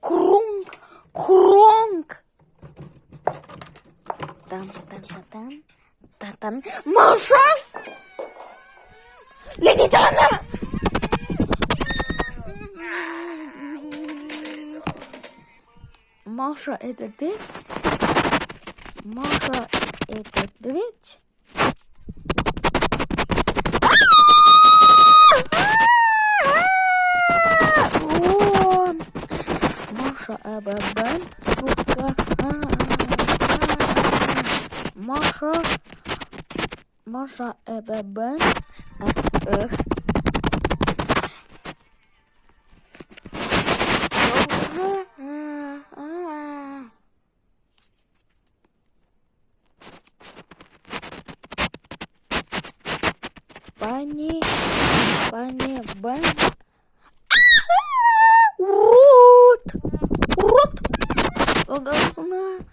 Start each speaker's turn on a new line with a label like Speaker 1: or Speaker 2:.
Speaker 1: Крунг, кронг. Там. Маша! Легитана! Маша, это ты? Маша, это дверь? Маша, АББ, сука. Маша, АББ. Пани Бен. Урод! Погасна.